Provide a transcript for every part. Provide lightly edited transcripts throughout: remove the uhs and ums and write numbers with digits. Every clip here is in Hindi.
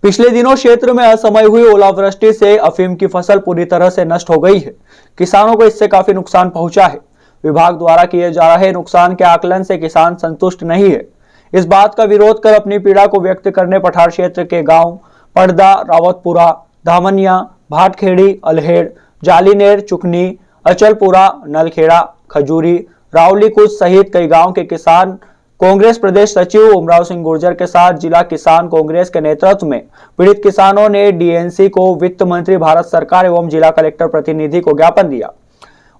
पिछले दिनों क्षेत्र में असमय हुई ओलावृष्टि से अफीम की फसल पूरी तरह से नष्ट हो गई है। किसानों को इससे काफी नुकसान पहुंचा है। विभाग द्वारा किए जा रहे नुकसान के आकलन से किसान संतुष्ट नहीं है। इस बात का विरोध कर अपनी पीड़ा को व्यक्त करने पठार क्षेत्र के गांव पड़दा, रावतपुरा, धामनिया, भाटखेड़ी, अल्हेड़, जालीनेर, चुकनी, अचलपुरा, नलखेड़ा, खजूरी, रावली कुछ सहित कई गांव के किसान कांग्रेस प्रदेश सचिव उमराव सिंह गुर्जर के साथ जिला किसान कांग्रेस के नेतृत्व में पीड़ित किसानों ने डीएनसी को वित्त मंत्री, भारत सरकार एवं जिला कलेक्टर प्रतिनिधि को ज्ञापन दिया।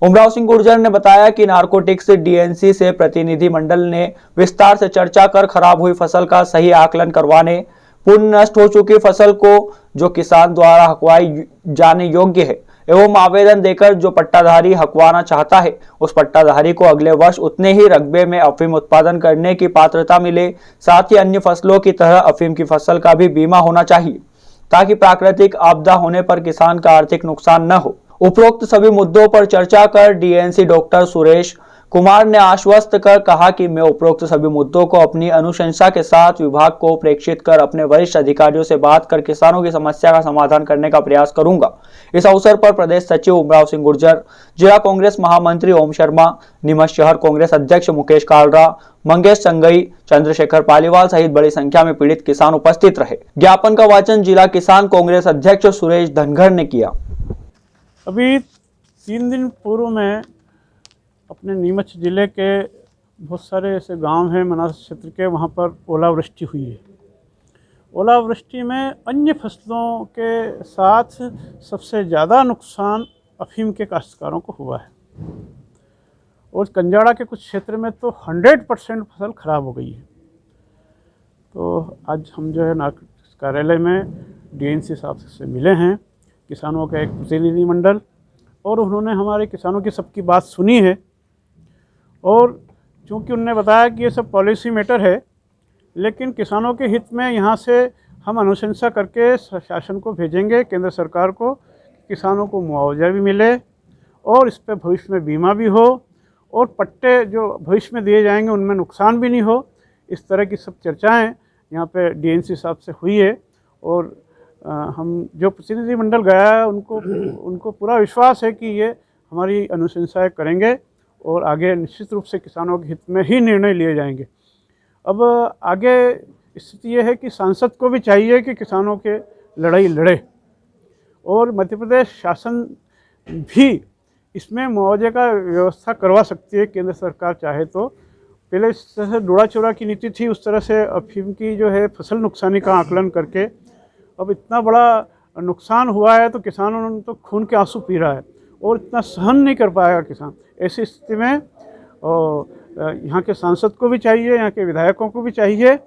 उमराव सिंह गुर्जर ने बताया कि नारकोटिक्स डीएनसी से प्रतिनिधि मंडल ने विस्तार से चर्चा कर खराब हुई फसल का सही आकलन करवाने, पूर्ण नष्ट हो चुकी फसल को जो किसान द्वारा हकवाई जाने योग्य है एवं आवेदन देकर जो पट्टाधारी हकवाना चाहता है उस पट्टाधारी को अगले वर्ष उतने ही रकबे में अफीम उत्पादन करने की पात्रता मिले। साथ ही अन्य फसलों की तरह अफीम की फसल का भी बीमा होना चाहिए ताकि प्राकृतिक आपदा होने पर किसान का आर्थिक नुकसान न हो। उपरोक्त सभी मुद्दों पर चर्चा कर डीएनसी डॉक्टर सुरेश कुमार ने आश्वस्त कर कहा कि मैं उपरोक्त सभी मुद्दों को अपनी अनुशंसा के साथ विभाग को प्रेषित कर अपने वरिष्ठ अधिकारियों से बात कर किसानों की समस्या का समाधान करने का प्रयास करूंगा। इस अवसर पर प्रदेश सचिव उमराव सिंह गुर्जर, जिला कांग्रेस महामंत्री ओम शर्मा, नीमच शहर कांग्रेस अध्यक्ष मुकेश कालरा, मंगेश संगई, चंद्रशेखर पालीवाल सहित बड़ी संख्या में पीड़ित किसान उपस्थित रहे। ज्ञापन का वाचन जिला किसान कांग्रेस अध्यक्ष सुरेश धनगर ने किया। अभी 3 दिन पूर्व में अपने नीमच जिले के बहुत सारे ऐसे गांव हैं मनास क्षेत्र के, वहां पर ओलावृष्टि हुई है। ओलावृष्टि में अन्य फसलों के साथ सबसे ज़्यादा नुकसान अफीम के काश्तकारों को हुआ है और कंजाड़ा के कुछ क्षेत्र में तो 100% फसल खराब हो गई है। तो आज हम जो है नारकोटिक्स कार्यालय में डीएनसी साहब से मिले हैं, किसानों का एक प्रतिनिधिमंडल, और उन्होंने हमारे किसानों की सबकी बात सुनी है। और चूँकि उन्होंने बताया कि ये सब पॉलिसी मैटर है, लेकिन किसानों के हित में यहाँ से हम अनुशंसा करके शासन को भेजेंगे, केंद्र सरकार को, किसानों को मुआवजा भी मिले और इस पर भविष्य में बीमा भी हो और पट्टे जो भविष्य में दिए जाएंगे उनमें नुकसान भी नहीं हो। इस तरह की सब चर्चाएं यहाँ पे डीएनसी साहब से हुई है और हम जो प्रतिनिधिमंडल गया है उनको पूरा विश्वास है कि ये हमारी अनुशंसाएं करेंगे और आगे निश्चित रूप से किसानों के हित में ही निर्णय लिए जाएंगे। अब आगे स्थिति ये है कि सांसद को भी चाहिए कि किसानों के लड़ाई लड़े और मध्य प्रदेश शासन भी इसमें मुआवजे का व्यवस्था करवा सकती है, केंद्र सरकार चाहे तो। पहले इस तरह से डोड़ा चोरा की नीति थी, उस तरह से अफीम की जो है फसल नुकसानी का आकलन करके अब इतना बड़ा नुकसान हुआ है तो किसानों ने तो खून के आंसू पी रहा है और इतना सहन नहीं कर पाएगा किसान। ऐसी स्थिति में यहाँ के सांसद को भी चाहिए, यहाँ के विधायकों को भी चाहिए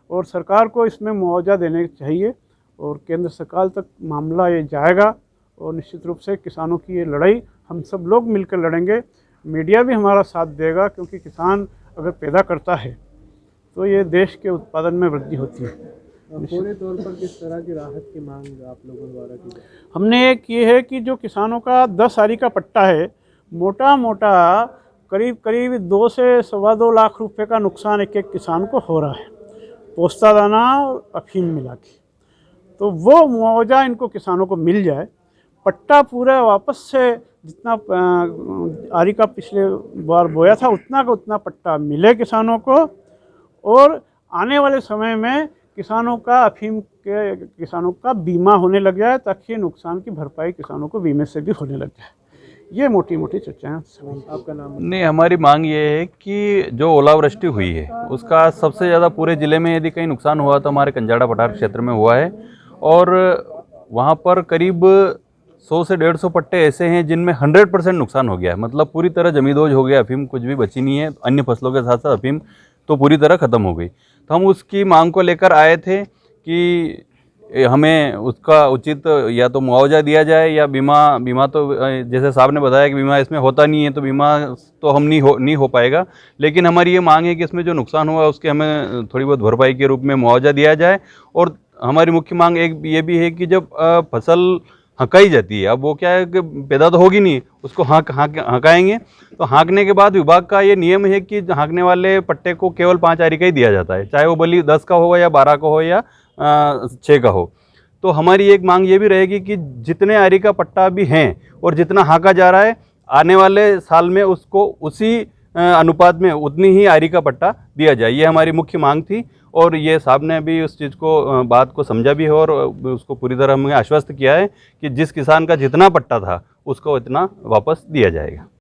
और सरकार को इसमें मुआवजा देने चाहिए और केंद्र सरकार तक मामला ये जाएगा और निश्चित रूप से किसानों की ये लड़ाई हम सब लोग मिलकर लड़ेंगे। मीडिया भी हमारा साथ देगा क्योंकि किसान अगर पैदा करता है तो ये देश के उत्पादन में वृद्धि होती है। पूरे तौर पर किस तरह की राहत की मांग आप लोगों द्वारा की जाए? हमने एक ये है कि जो किसानों का 10 आरी का पट्टा है, मोटा मोटा करीब 2 से सवा 2 लाख रुपए का नुकसान एक एक किसान को हो रहा है, पोस्ता दाना और अफीम मिला के। तो वो मुआवजा इनको किसानों को मिल जाए, पट्टा पूरा वापस से जितना आरी का पिछले बार बोया था उतना का उतना पट्टा मिले किसानों को और आने वाले समय में किसानों का बीमा होने लग जाए ताकि नुकसान की भरपाई किसानों को बीमे से भी होने लग जाए। ये मोटी मोटी चर्चाएं। आपका नाम? नहीं, हमारी मांग ये है कि जो ओलावृष्टि हुई है उसका सबसे ज़्यादा पूरे ज़िले में यदि कहीं नुकसान हुआ तो हमारे कंजाड़ा पठार क्षेत्र में हुआ है और वहाँ पर करीब 100 से 150 पट्टे ऐसे हैं जिनमें 100% नुकसान हो गया है। मतलब पूरी तरह जमींदोज हो गया, अफीम कुछ भी बची नहीं है। अन्य फसलों के साथ साथ अफीम तो पूरी तरह ख़त्म हो गई। तो हम उसकी मांग को लेकर आए थे कि हमें उसका उचित या तो मुआवजा दिया जाए या बीमा तो जैसे साहब ने बताया कि बीमा इसमें होता नहीं है तो बीमा तो हम नहीं हो पाएगा। लेकिन हमारी ये मांग है कि इसमें जो नुकसान हुआ उसके हमें थोड़ी बहुत भरपाई के रूप में मुआवजा दिया जाए। और हमारी मुख्य मांग एक ये भी है कि जब फसल हँकाई जाती है, अब वो क्या है कि पैदा तो होगी नहीं, उसको हँकाएंगे तो हाँकने के बाद विभाग का ये नियम है कि हाँकने वाले पट्टे को केवल 5 आरी का ही दिया जाता है, चाहे वो बली 10 का हो या 12 का हो या 6 का हो। तो हमारी एक मांग ये भी रहेगी कि जितने आरी का पट्टा अभी हैं और जितना हाँका जा रहा है, आने वाले साल में उसको उसी अनुपात में उतनी ही आरी का पट्टा दिया जाए। ये हमारी मुख्य मांग थी और ये साहब ने भी उस चीज़ को बात को समझा भी है और उसको पूरी तरह हमें आश्वस्त किया है कि जिस किसान का जितना पट्टा था उसको इतना वापस दिया जाएगा।